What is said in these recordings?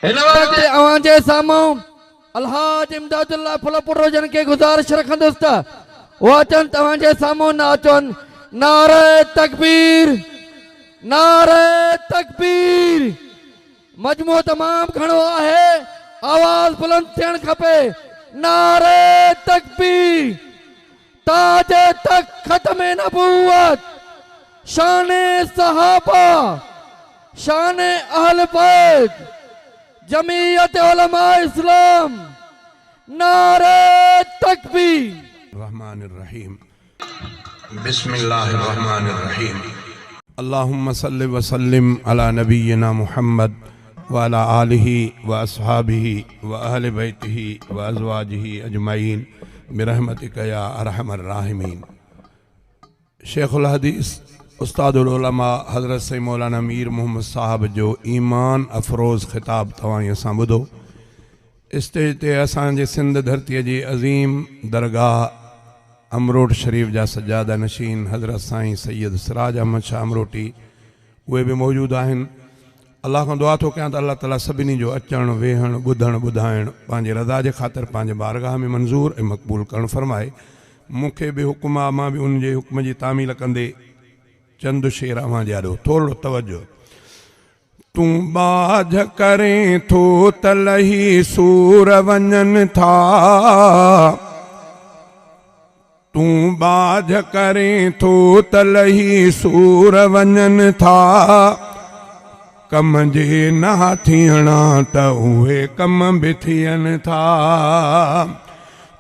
हिन वक़्तु अवांजे साम्हूं अलहाज इमदादुल्लाह फुलपुर जन के गुज़ारिश रखंदुसि त उहो अचनि तव्हांजे साम्हूं न अचनि। नारे तकबीर, नारे तकबीर। मजमू तमाम घणो आहे, आवाज़ बुलंद थियण खपे। नारे तकबीर। ताजे तक खत्म नबूवत, शाने सहाबा, शाने अहल बैत, जमीयत उलमा इस्लाम। नारे तकबीर। रहमानिर रहीम। बिस्मिल्लाहिर रहमानिर रहीम। अल्लाहुम्मा सल्लि व सल्लिम अला नबिय्यिना मुहम्मद व अला आलिहि व अस्हाबिहि व अहले बैतिहि व अज़वाजिहि अजमईन बिरहमतिका या अरहमर राहिमीन। शेखुल हदीस उस्तादुल उलमा हज़रत सैयद मौलाना मीर मोहम्मद साहब जो ईमान अफरोज़ ख़िताब तव्हां असां ॿुधो। स्टेज ते असांजे सिंध धरतीअ जी अज़ीम दरगाह अमरोट शरीफ़ जा सजादा नशीन हज़रत साईं सैयद सिराज अहमद शाह अमरोटी उहे बि मौजूदु आहिनि। अल्लाह खां दुआ थो कयां त अल्लाह ताला सभिनी जो अचणु वेहणु ॿुधणु ॿुधाइणु पंहिंजे रज़ा जे ख़ातिर पंहिंजे बारगाह में मंज़ूर ऐं मक़बूल करणु फ़रमाए। मूंखे बि हुकुम आहे, मां बि उन जे हुकुम जी तामील कंदे चंद शेर अवां ॾियारो, थोरो तवजो। तूं बाझ करें थो त लही सूर वञनि था, तूं बाझ करें थो त लही सूर वञनि था, कम जे ना थियणा त उहे कम बि थियनि था।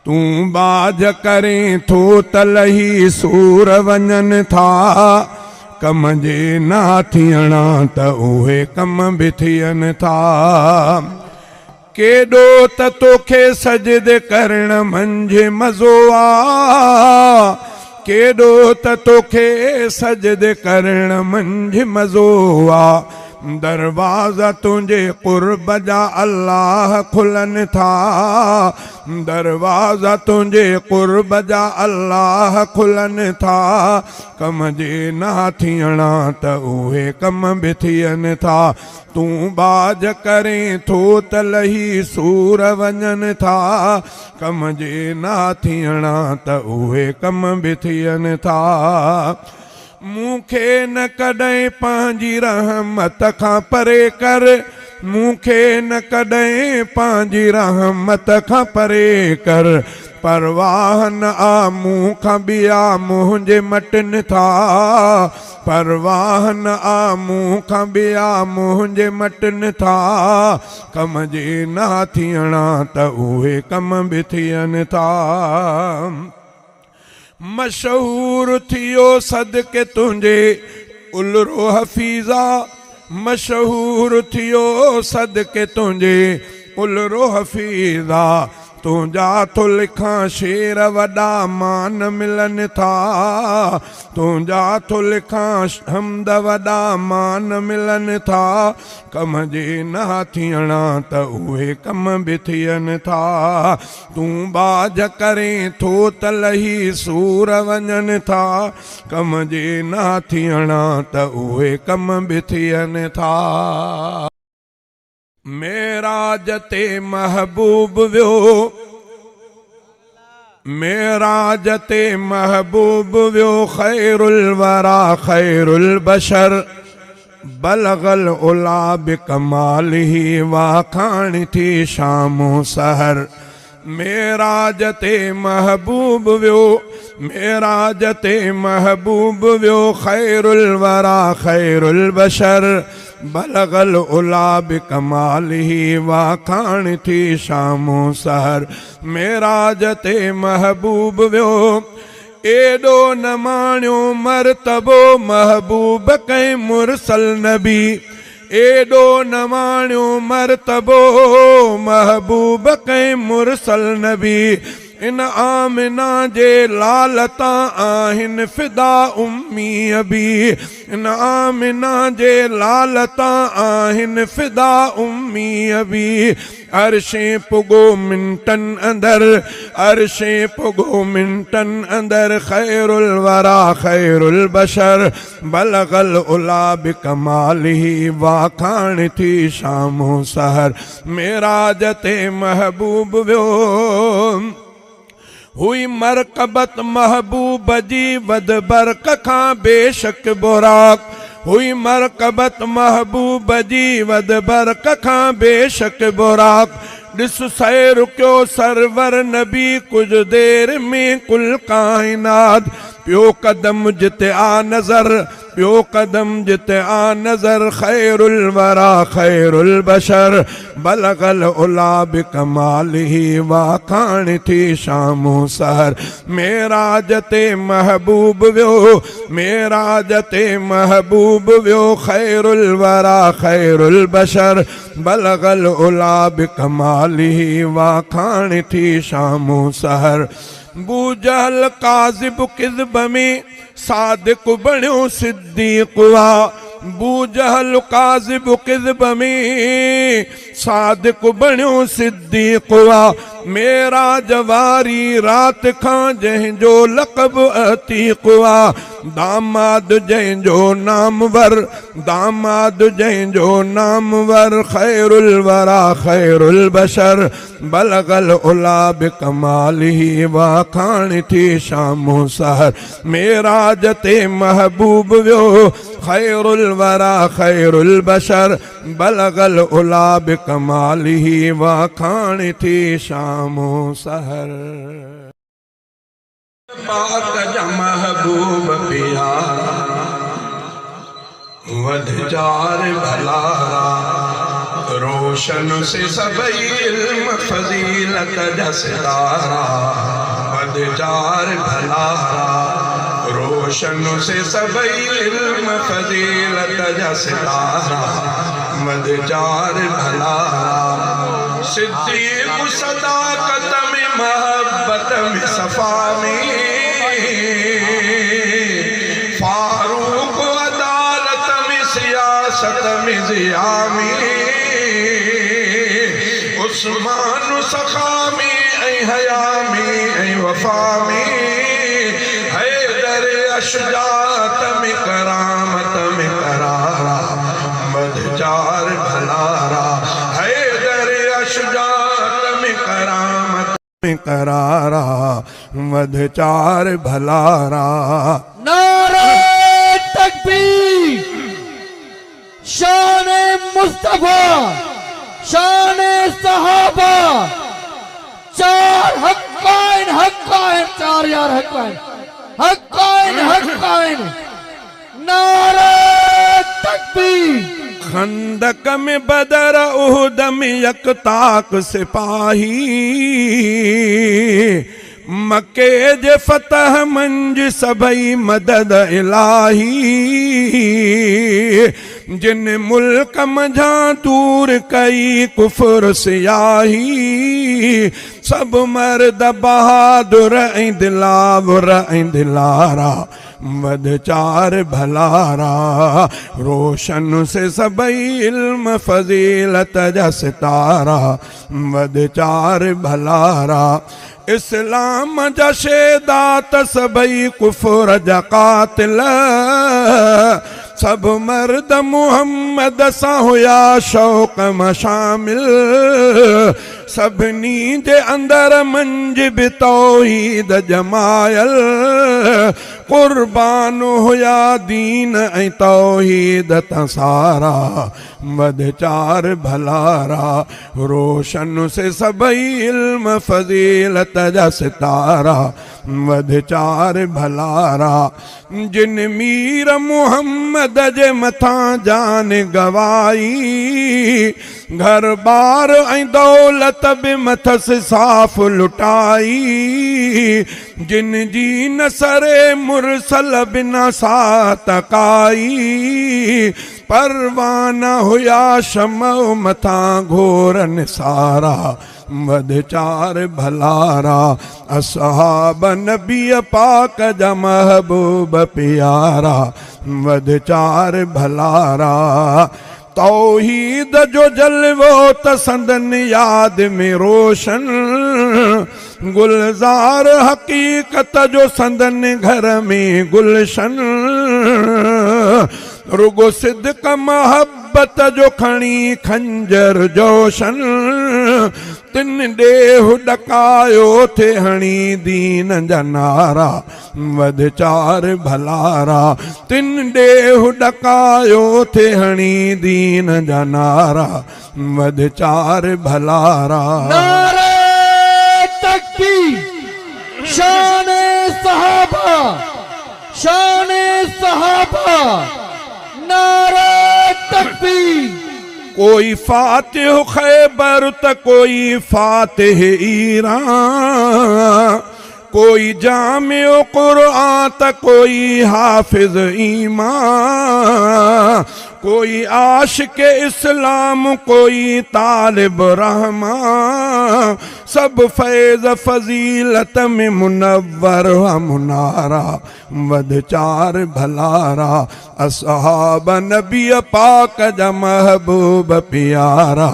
तूं बाझ करें थो त लही सूर वञनि था, कम जे ना थियणा त उहे कम बि थियनि था। केॾो त तोखे सजदे करण मंझि मज़ो आ, केॾो त तोखे सजदे करण मंझि मज़ो आ, दरवाज़ा तुंहिंजे क़ुर्ब जा अल्लाह खुलनि था, दरवाज़ा तुंहिंजे क़ुर्ब जा अल्लाह खुलनि था, कम जे ना थियणा त उहे कम बि थियनि था। तूं बाझ करें थो त लही सूर वञनि था, कम जे ना थियणा त उहे कम बि थियनि था। मूंखे न कॾहिं पंहिंजी रहमत खां परे कर, मूंखे न कॾहिं पंहिंजी रहमत खां परे कर, परवाह न आ मूं खां ॿिया मुंहिंजे मटनि था, परवाह न आ मूं खां ॿिया मुंहिंजे मटनि था, कम जे ना थियणा त उहे कम बि थियनि था। मशहूर थियो सदके तुंहिंजे उलरो हफ़ीज़ा, मशहूर थियो सदके तुंहिंजे उलरो हफ़ीज़ा, तुंहिंजा थो लिखां शेर वॾा मान मिलनि था, तुंहिंजा थो लिखां हमद वॾा मान मिलनि था, कम जे ना थियणा त उहे कम बि थियनि था। तूं बाझ करें थो त लही सूर वञनि था, कम जे ना थियणा त उहे कम बि थियनि था। मेराज ते महबूब वियो, मेराज ते महबूब वियो, खैरुल वरा खैरुल बशर, बलगल उला बिकमालिही वाखाणी थी शामो सहर। मेराज ते महबूब वियो, मेराज ते महबूब वियो, खैरुल वरा खैरुल बशर, बलगल उला बिकमालिही वाखाणी थी शामो सहर। मेराज ते महबूब वियो, एॾो न माणियो मरतबो महबूब कई मुरसल नबी, एॾो न माणियो मरतबो महबूब कई मुरसल नबी, इन आमिना जे लालता आहिन फिदा उम्मी अबी इन आमिना जे लालता आहिन फिदा उम्मी अबी अर्शे पुगो मिंटन अंदर अर्शे पुगो मिंटन अंदर खैरुल वरा खैरुल बशर बलगल उला बिकमालिही वाखाण थी शामो सहर मेराजते महबूब व्यो हुई मरकबत महबूब जी वद बरक खां बेशक बुराक हुई मरकबत महबूब जी वद बरक खां बेशक बुराक ॾिस सैर कयो सरवर नबी कुछ देर में कुल काइनात पियो कदम जिते आ नजर पियो कदम जिते आ नजर खैरुल वरा खैरुल बशर बलगल उला बिकमालिही वाखाण थी शामो सहर मेराजते महबूब व्यो मेराजते महबूब व्यो खैरुल वरा खैरुल बशर बलगल उला बिकमालिही वाखाण थी शामो सहर बूजहल काज़िब किज़ब में सादिक बणियो सिद्दीक़ वा बूजहल काज़िब किज़ब में सादिक बणियो सिद्दीक़ वा मेरा जवारी रात खां जंहिंजो लक़ब अतीक़ वा दामाद जंहिंजो नामवर दामाद जंहिंजो नामवर खैरुल वरा खैरुल बशर बलगल उला बिकमालिही वाखाण थी शामो सहर मेराजते महबूब व्यो खैरुल वरा खैरुल बशर बलगल उला बिकमालिही वाखाण थी शामो सहर पाक जा महबूब पिया वध जार भलारा रोशन से सबई इल्म फजीलत जा सितारा वध जार भलारा रोशन से सबई इल्म फजीलत जा सितारा वध जार भलारा सिद्दीक़ सदाकत में मोहब्बत में सफा में फारूक अदालत में सियासत में ज़िया में उस्मान सखा में ऐ हया में ऐ वफा में हैदर अशजात में करामत में करारा मदजार भलारा हैदर अशजात में करामत में करारा मदचार भलारा नारे तकबीर शान मुस्तफा शान सहाबा चार हक्काइन चार यार हक्काइन नारे तकबीर खंदक में बदर उहद में यकताक सिपाही मक्के जे फतह मंज सबई मदद इलाही जिन मुल्क मझा दूर कई कुफर सियाही सब मर्द बहादुर ऐं दिलावर ऐं दिलारा वदचार भलारा रोशन से सबई इल्म फजीलत जा सितारा वदचार भलारा इस्लाम जा शेदात सबई कुफर जा कातिल सब मर्द मुहम्मद सा हुया शौक़ में शामिल सभिनी जे अंदर मंज बि तौहीद जमायल कुर्बान हुया दीन ऐं तौहीद तसारा वदचार भलारा रोशन से सबई इल्म फजीलत जा सितारा वदचार भलारा जिन मीर मुहम्मद जे मथा जान गवाई घर बार ऐं दौलत बि मथस साफ़ लुटाई जिन जी नसरे मुरसल बिना सातकाई परवाना हुया शमो मथा घोरन सारा वध चार भलारा असहाब नबी पाक जा महबूब प्यारा वध चार भलारा तौहीद जो जलवो तसंदन याद में रोशन गुलजार हकीकत जो संदन घर में गुलशन रुगो सिद्क मोहब्बत जो खणी खंजर जोशन तिन देह डकायो थे हणी दीन जनारा वध चार भलारा तिन देह डकायो थे हणी दीन जनारा वध चार भलारा नारे तकबीर शाने सहाबा शाने सहाबा नारे तकबीर कोई फातिह खैबर त कोई फातिह ईरान कोई जामिओ कुरान त कोई हाफिज ईमान कोई आशिक इस्लाम कोई तालिब रहमान सब फैज़ फजीलत में मुनव्वर मुनारा वध चार भलारा असहाब नबी पाक जा महबूब प्यारा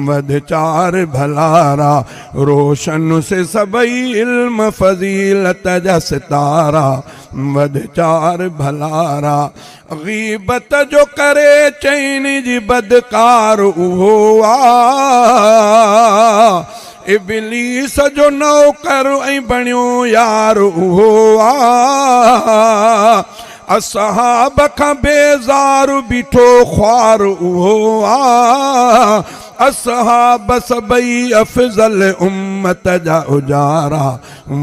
वध चार भलारा रोशन से सबई इल्म फजीलत जा सितारा वध चार भलारा गीबत जो करे चैन जी बदकार उहो आ इबलीस जो नौकर ऐं बणियो यार उहो आ असहाब खां बेज़ार बीठो ख्वार उहो आ असहाब सबई अफजल उम्मत जा उजारा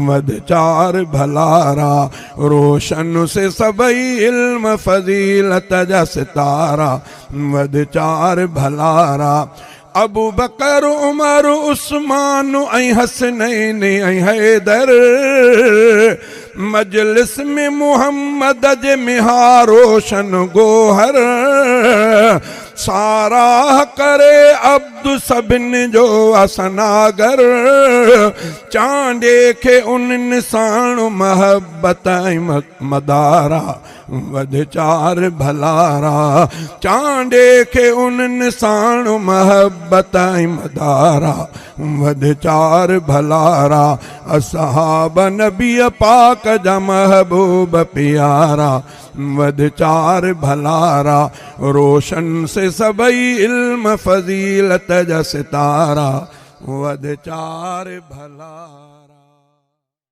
वध चार भलारा रोशन से सबई इल्म फजीलत जा सितारा वध चार भलारा अबू बकर उमर उस्मान ऐं हसनैन ऐं हैदर मजलिस में मुहम्मद जे मिहा रोशन गोहर साराह करे अब्दु सबिन जो असनागर चांदे के उन साण महब्बत मदारा वध चार भलारा चांदे के उन साण महब्बत मदारा वध चार भलारा असहाब नबी पाक जा महबूब प्यारा वध चार भलारा रोशन से सबई इल्म फजीलत जा सितारा वध चार भला।